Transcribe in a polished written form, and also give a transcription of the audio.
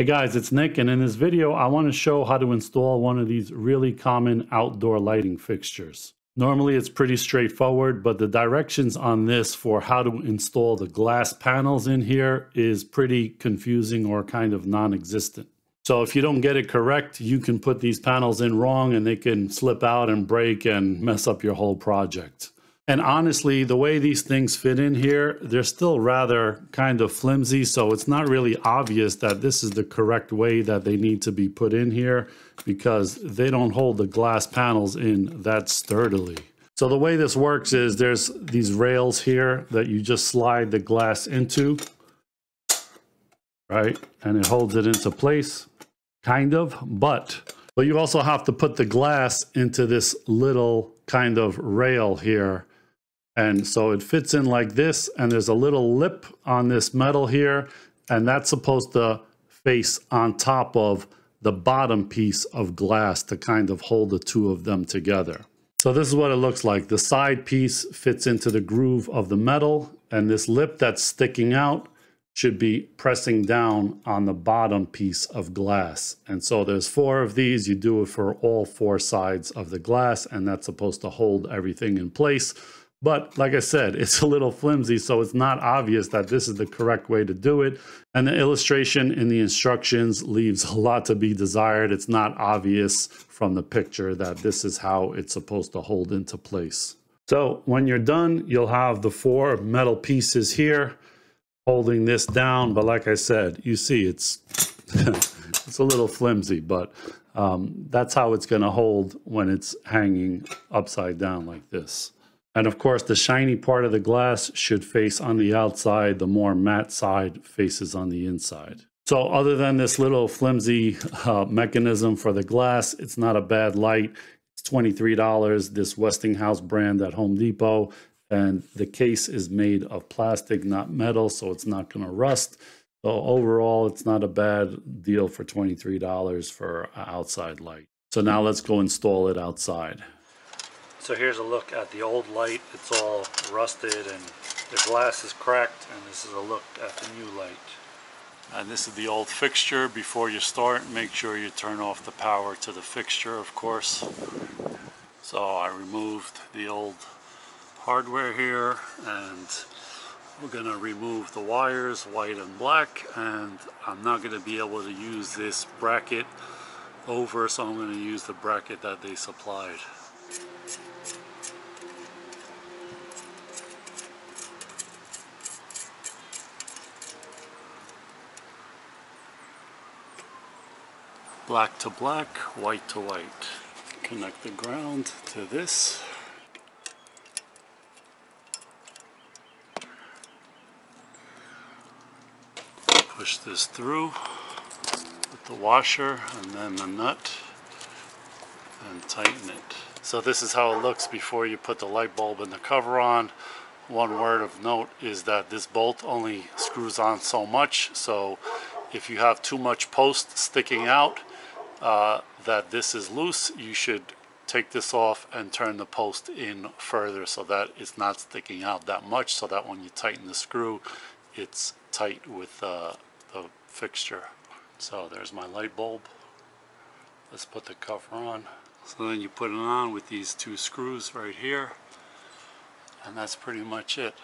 Hey guys, it's Nick, and in this video I want to show how to install one of these really common outdoor lighting fixtures. Normally it's pretty straightforward, but the directions on this for how to install the glass panels in here is pretty confusing or kind of non-existent. So if you don't get it correct, you can put these panels in wrong and they can slip out and break and mess up your whole project. And honestly, the way these things fit in here, they're still rather kind of flimsy, so it's not really obvious that this is the correct way that they need to be put in here because they don't hold the glass panels in that sturdily. So the way this works is there's these rails here that you just slide the glass into, right? And it holds it into place, kind of, but you also have to put the glass into this little kind of rail here. And so it fits in like this, and there's a little lip on this metal here, and that's supposed to face on top of the bottom piece of glass to kind of hold the two of them together. So this is what it looks like. The side piece fits into the groove of the metal, and this lip that's sticking out should be pressing down on the bottom piece of glass. And so there's 4 of these. You do it for all 4 sides of the glass, and that's supposed to hold everything in place. But like I said, it's a little flimsy, so it's not obvious that this is the correct way to do it. And the illustration in the instructions leaves a lot to be desired. It's not obvious from the picture that this is how it's supposed to hold into place. So when you're done, you'll have the 4 metal pieces here holding this down. But like I said, you see it's, it's a little flimsy, but that's how it's going to hold when it's hanging upside down like this. And of course, the shiny part of the glass should face on the outside. The more matte side faces on the inside. So other than this little flimsy mechanism for the glass, it's not a bad light. It's $23, this Westinghouse brand at Home Depot. And the case is made of plastic, not metal, so it's not going to rust. So overall, it's not a bad deal for $23 for an outside light. So now let's go install it outside. So here's a look at the old light. It's all rusted and the glass is cracked, and this is a look at the new light. And this is the old fixture. Before you start, make sure you turn off the power to the fixture, of course. So I removed the old hardware here, and we're gonna remove the wires, white and black, and I'm not gonna be able to use this bracket over, so I'm gonna use the bracket that they supplied. Black to black, white to white. Connect the ground to this. Push this through with the washer and then the nut and tighten it. So this is how it looks before you put the light bulb and the cover on. One word of note is that this bolt only screws on so much, so if you have too much post sticking out that this is loose, you should take this off and turn the post in further so that it's not sticking out that much, so that when you tighten the screw, it's tight with the fixture. So there's my light bulb. Let's put the cover on. So then you put it on with these 2 screws right here, and that's pretty much it.